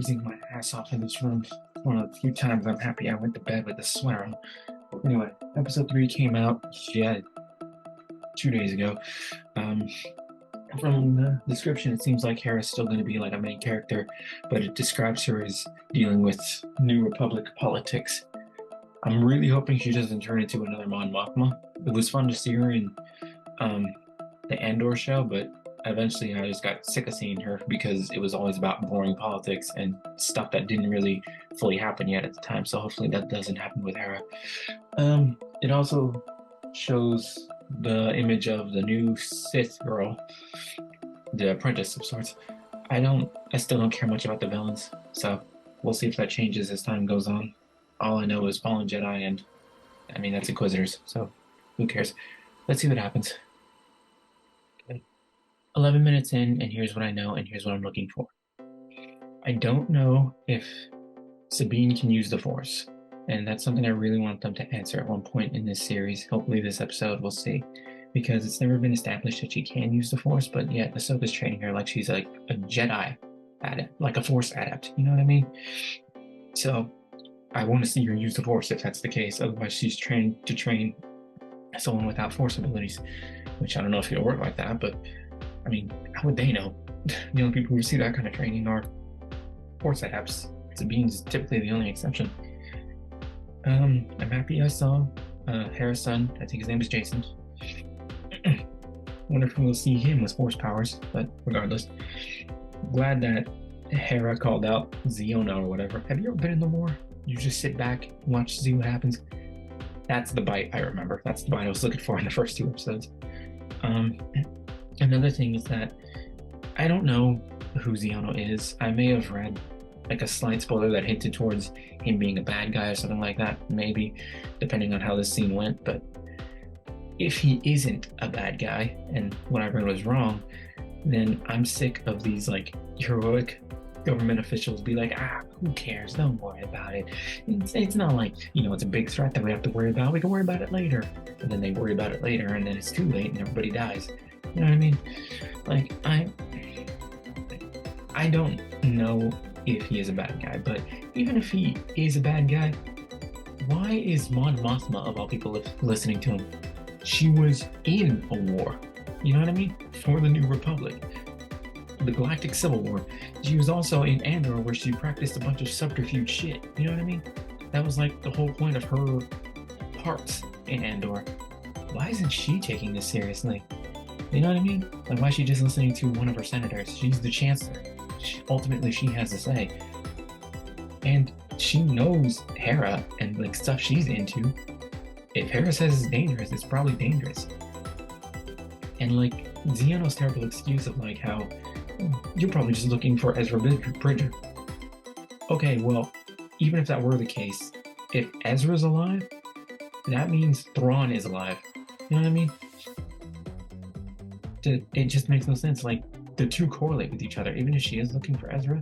freezing my ass off in this room. One of the few times I'm happy I went to bed with a sweater on. Anyway, episode 3 came out, 2 days ago. Um, from the description, it seems like Hera's still going to be like a main character, but it describes her as dealing with New Republic politics. I'm really hoping she doesn't turn into another Mon Mothma. It was fun to see her in the Andor show, but eventually I just got sick of seeing her because it was always about boring politics and stuff that didn't really fully happen yet at the time. So hopefully that doesn't happen with Hera. It also shows the image of the new Sith girl, the apprentice of sorts. I still don't care much about the villains, so we'll see if that changes as time goes on. All I know is Fallen Jedi, and I mean that's Inquisitors, so who cares? Let's see what happens. Okay. 11 minutes in, and here's what I know, and here's what I'm looking for. I don't know if Sabine can use the Force, and that's something I really want them to answer at one point in this series. Hopefully this episode, we'll see, because it's never been established that she can use the Force, but yet Ahsoka's training her like she's like a Jedi adept, like a Force adept, you know what I mean? So I want to see her use the Force if that's the case. Otherwise, she's trained to train someone without Force abilities, which I don't know if it'll work like that, but I mean, how would they know? The only people who see that kind of training are Force adepts. Sabine's typically the only exception. I'm happy I saw Hera's son. I think his name is Jason. Wonder if we'll see him with Force powers, but regardless. Glad that Hera called out Ziona or whatever. Have you ever been in the war? You just sit back, watch, see what happens. That's the bite I remember. That's the bite I was looking for in the first 2 episodes. Another thing is that I don't know who Ziona is. I may have read like a slight spoiler that hinted towards him being a bad guy or something like that, maybe, depending on how this scene went. But if he isn't a bad guy, and what I read was wrong, then I'm sick of these like heroic government officials be like, who cares? Don't worry about it. It's not like, it's a big threat that we have to worry about. We can worry about it later. And then they worry about it later, and then it's too late and everybody dies. You know what I mean? Like, I don't know if he is a bad guy, but even if he is a bad guy, why is Mon Mothma, of all people, listening to him? She was in a war, you know what I mean? For the New Republic, the Galactic Civil War. She was also in Andor, where she practiced a bunch of subterfuge shit, you know what I mean? That was like the whole point of her parts in Andor. Why isn't she taking this seriously? You know what I mean? Like, why is she just listening to one of her senators? She's the chancellor. Ultimately, she has a say. And she knows Hera and like stuff she's into. If Hera says it's dangerous, it's probably dangerous. And like Xiono's terrible excuse of like how you're probably just looking for Ezra Bridger. Okay, well, even if that were the case, if Ezra's alive, that means Thrawn is alive. You know what I mean? It just makes no sense. Like, the two correlate with each other. Even if she is looking for Ezra,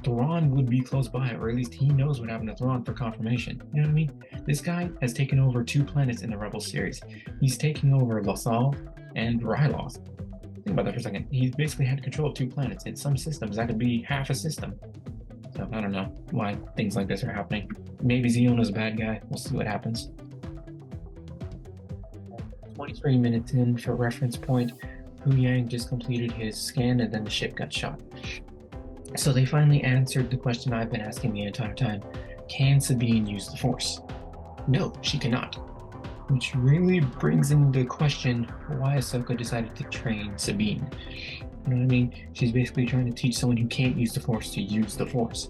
Thrawn would be close by, or at least he knows what happened to Thrawn for confirmation. You know what I mean? This guy has taken over 2 planets in the Rebel series. He's taking over Lothal and Ryloth. Think about that for a second. He's basically had control of 2 planets. In some systems, that could be half a system. So I don't know why things like this are happening. Maybe Xiona's a bad guy. We'll see what happens. 23 minutes in, for reference point, Hu Yang just completed his scan and then the ship got shot. So they finally answered the question I've been asking the entire time. Can Sabine use the Force? No, she cannot. Which really brings into question why Ahsoka decided to train Sabine. You know what I mean? She's basically trying to teach someone who can't use the Force to use the Force.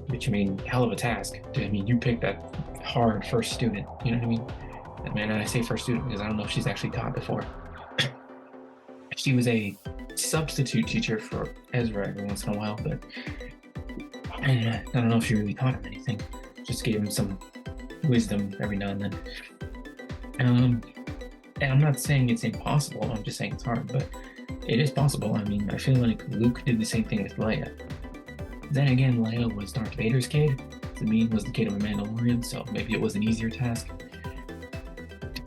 Which, I mean, hell of a task. I mean, you picked that hard first student. You know what I mean? And I say first student because I don't know if she's actually taught before. She was a substitute teacher for Ezra every once in a while, but I don't know if she really taught him anything. Just gave him some wisdom every now and then. And I'm not saying it's impossible, I'm just saying it's hard, but it is possible. I mean, I feel like Luke did the same thing with Leia. Then again, Leia was Darth Vader's kid. Sabine was the kid of a Mandalorian, so maybe it was an easier task.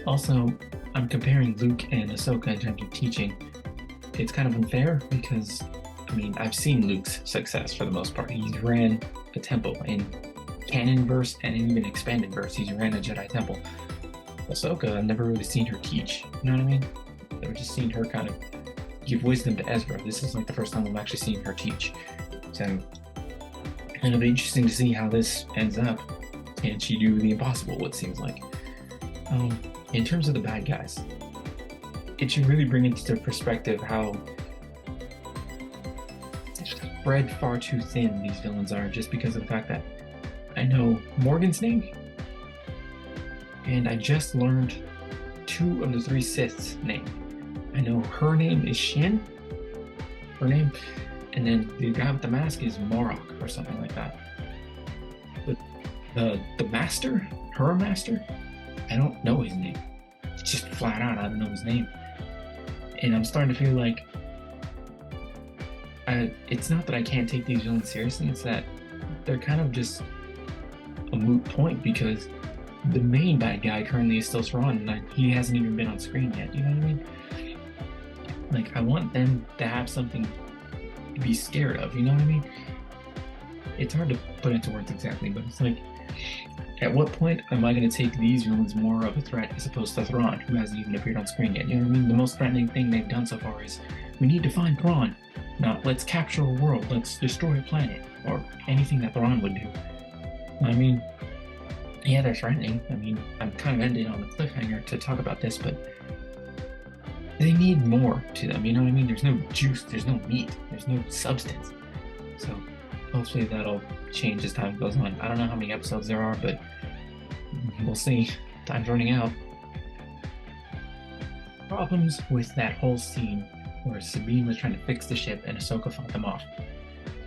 Also, I'm comparing Luke and Ahsoka in terms of teaching. It's kind of unfair because I mean, I've seen Luke's success for the most part. He's ran a temple in canon verse and even expanded verse. He's ran a Jedi temple. Ahsoka, I've never really seen her teach. You know what I mean? I've just seen her kind of give wisdom to Ezra. This is like the first time I'm actually seeing her teach. So it'll be interesting to see how this ends up. Can she do the impossible, what seems like? In terms of the bad guys, it should really bring into perspective how spread far too thin these villains are, just because of the fact that I know Morgan's name, and I just learned 2 of the 3 Sith's name. I know her name is Shin, her name, and then the guy with the mask is Morok or something like that. But the master, her master, I don't know his name. It's just flat out, I don't know his name. And I'm starting to feel like it's not that I can't take these villains seriously, it's that they're kind of just a moot point, because the main bad guy currently is still Thrawn, and he hasn't even been on screen yet, you know what I mean? Like, I want them to have something to be scared of, you know what I mean? It's hard to put into words exactly, but it's like, at what point am I going to take these villains more of a threat as opposed to Thrawn, who hasn't even appeared on screen yet? You know what I mean? The most threatening thing they've done so far is, we need to find Thrawn, not let's capture a world, let's destroy a planet, or anything that Thrawn would do. I mean, yeah, they're threatening. I mean, I'm kind of ending on the cliffhanger to talk about this, but they need more to them, you know what I mean? There's no juice, there's no meat, there's no substance. So hopefully that'll change as time goes on. I don't know how many episodes there are, but we'll see. Time's running out. Problems with that whole scene where Sabine was trying to fix the ship and Ahsoka fought them off.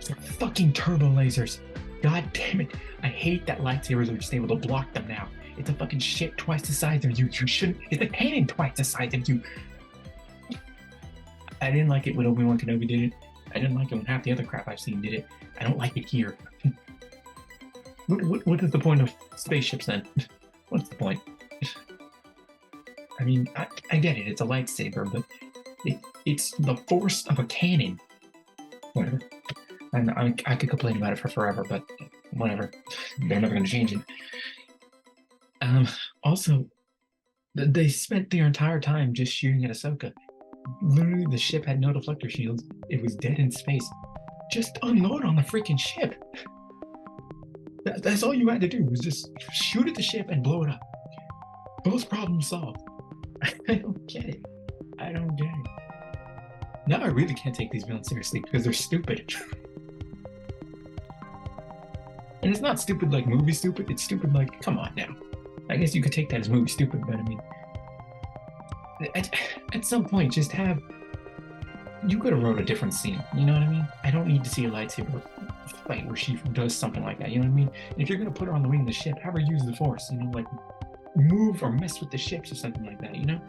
They're fucking turbo lasers. God damn it. I hate that lightsabers are just able to block them now. It's a fucking ship twice the size of you. You shouldn't. It's a cannon twice the size of you. I didn't like it when Obi-Wan Kenobi did it. I didn't like it when half the other crap I've seen did it. I don't like it here. What is the point of spaceships then? What's the point? I mean, I get it. It's a lightsaber, but it's the force of a cannon. Whatever. I could complain about it for forever, but whatever. They're never going to change it. Also, they spent their entire time just shooting at Ahsoka. Literally, the ship had no deflector shields. It was dead in space. Just unload on the freaking ship. That's all you had to do, was just shoot at the ship and blow it up. Both problems solved. I don't get it. I don't get it. Now I really can't take these villains seriously because they're stupid. And it's not stupid like movie stupid, it's stupid like, come on now. I guess you could take that as movie stupid, but I mean, at some point, just have, you could have wrote a different scene, you know what I mean? I don't need to see a lightsaber fight where she does something like that, you know what I mean? And if you're going to put her on the wing of the ship, have her use the Force, you know, like move or mess with the ships or something like that, you know?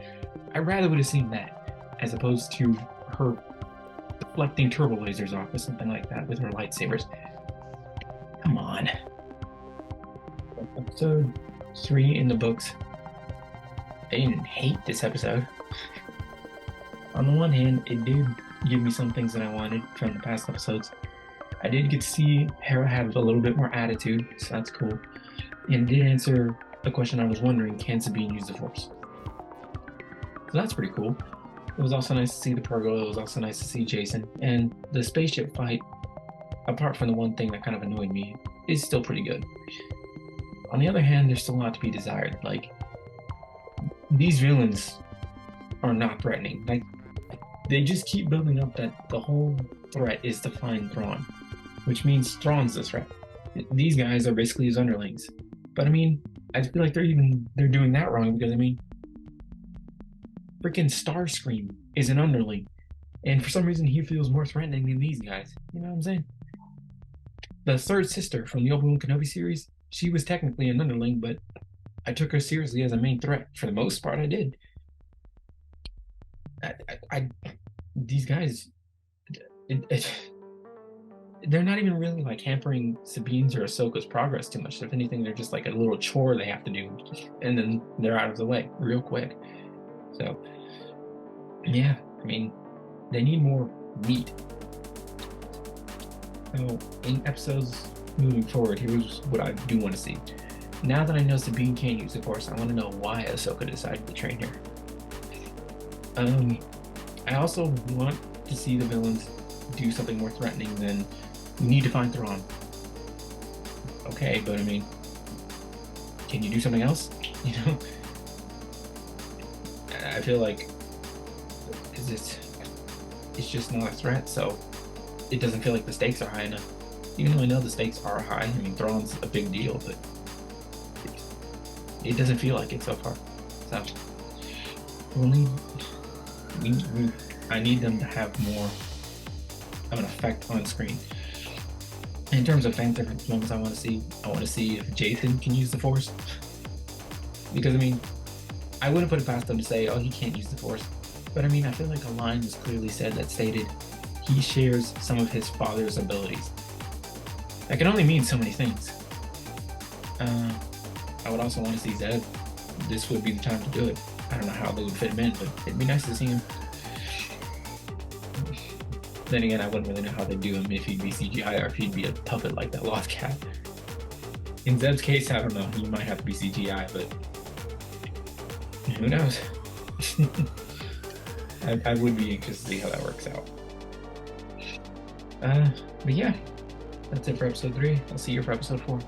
I rather would have seen that as opposed to her deflecting turbo lasers off or something like that with her lightsabers. Come on. Episode 3 in the books. I didn't hate this episode. On the one hand, it did give me some things that I wanted from the past episodes. I did get to see Hera have a little bit more attitude, so that's cool. And it did answer the question I was wondering, can Sabine use the Force? So that's pretty cool. It was also nice to see the Purgle, it was also nice to see Jason, and the spaceship fight, apart from the one thing that kind of annoyed me, is still pretty good. On the other hand, there's still a lot to be desired. Like, these villains are not threatening. Like, they just keep building up that the whole threat is to find Thrawn, which means Thrawn's the threat. These guys are basically his underlings. But I mean, I feel like they're doing that wrong, because I mean, freaking Starscream is an underling, and for some reason he feels more threatening than these guys. You know what I'm saying? The third sister from the Obi-Wan Kenobi series, she was technically an underling, but I took her seriously as a main threat. For the most part, I did. These guys, they're not even really like hampering Sabine's or Ahsoka's progress too much. If anything, they're just like a little chore they have to do, and then they're out of the way real quick. So, yeah, I mean, they need more meat. So, in episodes moving forward, here's what I do want to see. Now that I know Sabine can't use the Force, I want to know why Ahsoka decided to train her. I also want to see the villains do something more threatening than we need to find Thrawn. Okay, but I mean, can you do something else? You know, I feel like it's just not a threat, so it doesn't feel like the stakes are high enough. Even though I know the stakes are high, I mean, Thrawn's a big deal, but it doesn't feel like it so far. So we'll need, I need them to have more of an effect on screen. In terms of fan service moments I want to see if Jathan can use the Force. Because I mean, I wouldn't put it past them to say, oh, he can't use the Force. But I mean, I feel like a line was clearly said that stated he shares some of his father's abilities. That can only mean so many things. I would also want to see Zeb. This would be the time to do it. I don't know how they would fit him in, but it'd be nice to see him. Then again, I wouldn't really know how they'd do him if he'd be CGI or if he'd be a puppet like that Lost Cat. In Zeb's case, I don't know. He might have to be CGI, but who knows? I would be anxious to see how that works out. But yeah, that's it for episode 3. I'll see you for episode 4.